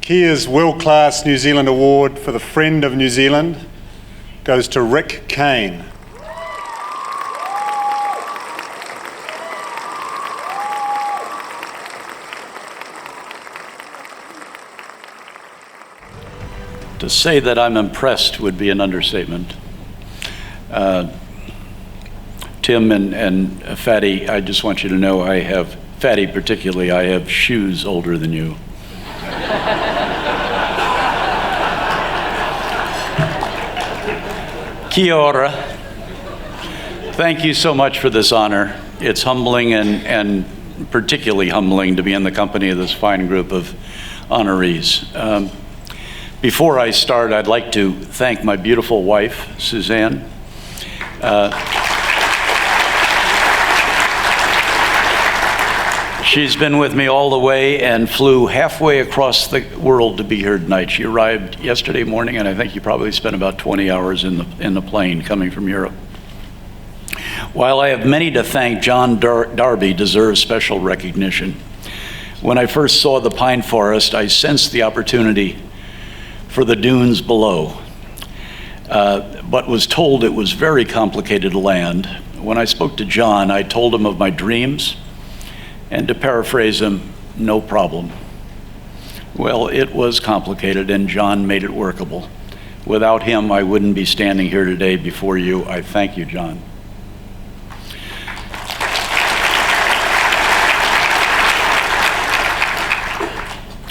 Kia's World-Class New Zealand Award for the Friend of New Zealand goes to Ric Kayne. To say that I'm impressed would be an understatement. Tim and Fatty, I just want you to know Fatty particularly, I have shoes older than you. Kia ora. Thank you so much for this honor. It's humbling and particularly humbling to be in the company of this fine group of honorees. Before I start, I'd like to thank my beautiful wife, Suzanne. She's been with me all the way and flew halfway across the world to be here tonight. She arrived yesterday morning, and I think you probably spent about 20 hours in the plane coming from Europe. While I have many to thank, John Darby deserves special recognition. When I first saw the pine forest, I sensed the opportunity for the dunes below, but was told it was very complicated land. When I spoke to John, I told him of my dreams, and to paraphrase him, no problem. Well, it was complicated, and John made it workable. Without him, I wouldn't be standing here today before you. I thank you, John.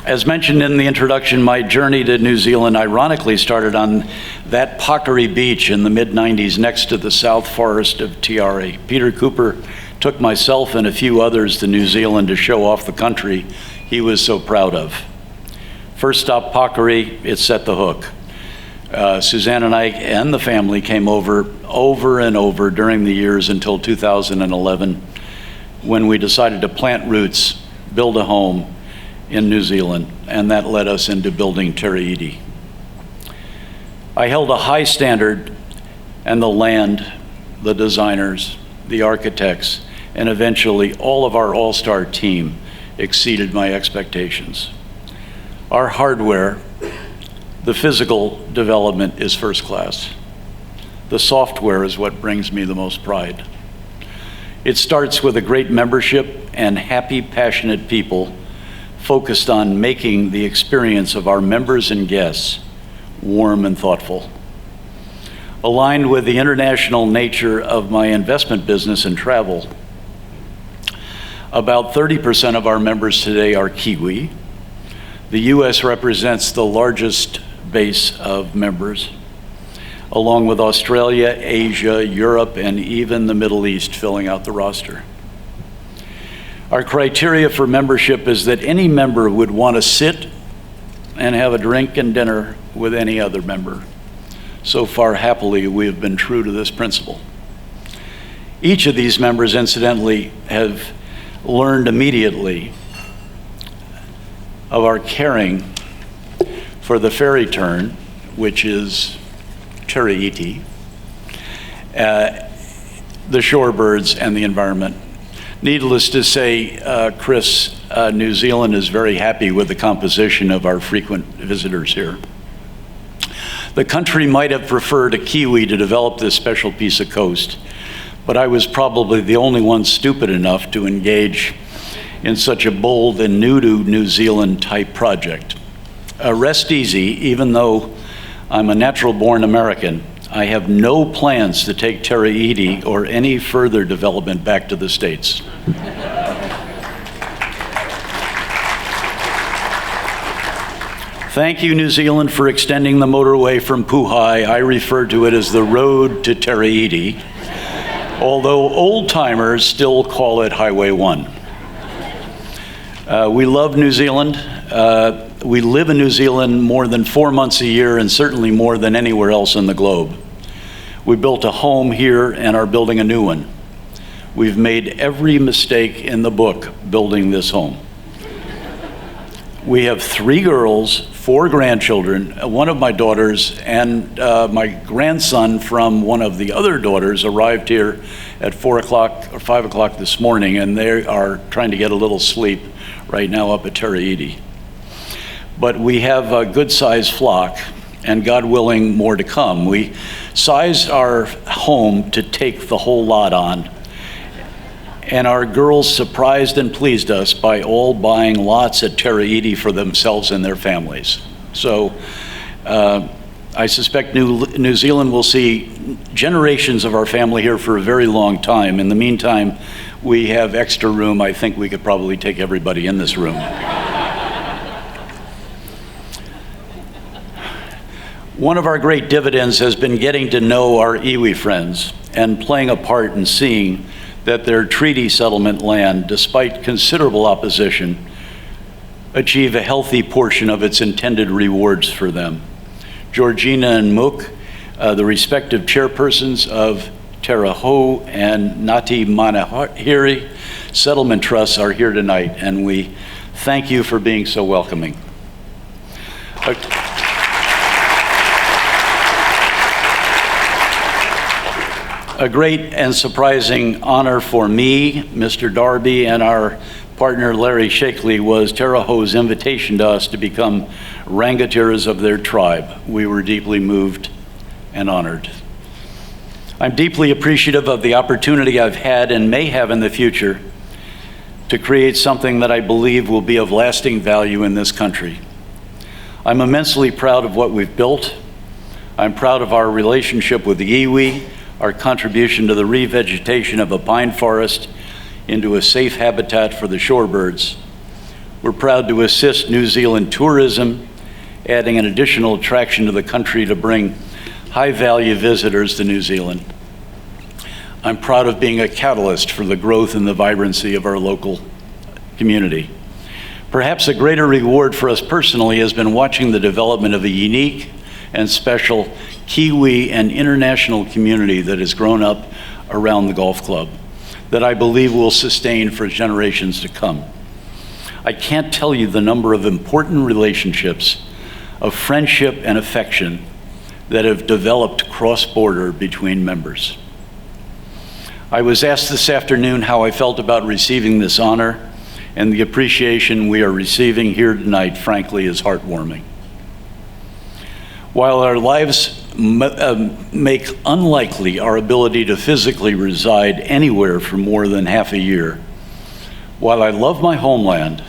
As mentioned in the introduction, my journey to New Zealand ironically started on that Pakari beach in the mid-90s next to the South Forest of Tiare. Peter Cooper took myself and a few others to New Zealand to show off the country he was so proud of. First stop Pakari, it set the hook. Suzanne and I and the family came over and over during the years until 2011, when we decided to plant roots, build a home in New Zealand, and that led us into building Te Rēiti. I held a high standard, and the land, the designers, the architects, and eventually all of our all-star team exceeded my expectations. Our hardware, the physical development, is first class. The software is what brings me the most pride. It starts with a great membership and happy, passionate people focused on making the experience of our members and guests warm and thoughtful. Aligned with the international nature of my investment business and travel, about 30% of our members today are Kiwi. The US represents the largest base of members, along with Australia, Asia, Europe, and even the Middle East filling out the roster. Our criteria for membership is that any member would want to sit and have a drink and dinner with any other member. So far, happily, we have been true to this principle. Each of these members, incidentally, have learned immediately of our caring for the fairy turn, which is Te Rēiti, the shorebirds, and the environment. Needless to say, Chris, New Zealand is very happy with the composition of our frequent visitors here. The country might have preferred a Kiwi to develop this special piece of coast, but I was probably the only one stupid enough to engage in such a bold and new to New Zealand type project. Rest easy, even though I'm a natural-born American, I have no plans to take Te Rēiti or any further development back to the States. Thank you, New Zealand, for extending the motorway from Puhai. I refer to it as the road to Te Rēiti, although old-timers still call it Highway 1. We love New Zealand. We live in New Zealand more than 4 months a year, and certainly more than anywhere else in the globe. We built a home here and are building a new one. We've made every mistake in the book building this home. We have 3 girls, 4 grandchildren. One of my daughters and my grandson from one of the other daughters arrived here at 4 o'clock or 5 o'clock this morning, and they are trying to get a little sleep right now up at Te Rēiti. but we have a good-sized flock, and God willing, more to come. We sized our home to take the whole lot on, and our girls surprised and pleased us by all buying lots at Taraiti for themselves and their families. So I suspect New Zealand will see generations of our family here for a very long time. In the meantime, we have extra room. I think we could probably take everybody in this room. One of our great dividends has been getting to know our iwi friends and playing a part in seeing that their treaty settlement land, despite considerable opposition, achieve a healthy portion of its intended rewards for them. Georgina and Mook, the respective chairpersons of Teraho and Ngāti Manahiri Settlement Trusts, are here tonight, and we thank you for being so welcoming. A great and surprising honor for me, Mr. Darby, and our partner Larry Shakely was Teraho's invitation to us to become rangatiras of their tribe. We were deeply moved and honored. I'm deeply appreciative of the opportunity I've had and may have in the future to create something that I believe will be of lasting value in this country. I'm immensely proud of what we've built. I'm proud of our relationship with the iwi, our contribution to the revegetation of a pine forest into a safe habitat for the shorebirds. We're proud to assist New Zealand tourism, adding an additional attraction to the country to bring high-value visitors to New Zealand. I'm proud of being a catalyst for the growth and the vibrancy of our local community. Perhaps a greater reward for us personally has been watching the development of a unique and special Kiwi and international community that has grown up around the golf club that I believe will sustain for generations to come. I can't tell you the number of important relationships of friendship and affection that have developed cross-border between members. I was asked this afternoon how I felt about receiving this honor, and the appreciation we are receiving here tonight, frankly, is heartwarming. While our lives make unlikely our ability to physically reside anywhere for more than half a year, while I love my homeland,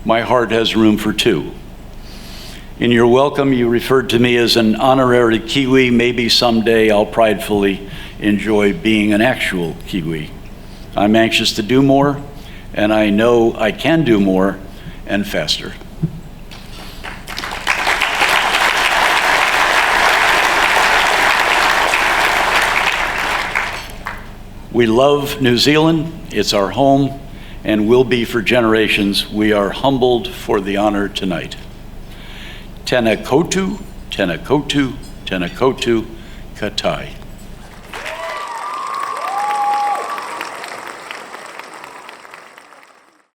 my heart has room for two. In your welcome, you referred to me as an honorary Kiwi. Maybe someday I'll pridefully enjoy being an actual Kiwi. I'm anxious to do more, and I know I can do more and faster. We love New Zealand, it's our home, and will be for generations. We are humbled for the honor tonight. Tēnā koutou, tēnā koutou, tēnā koutou, katai.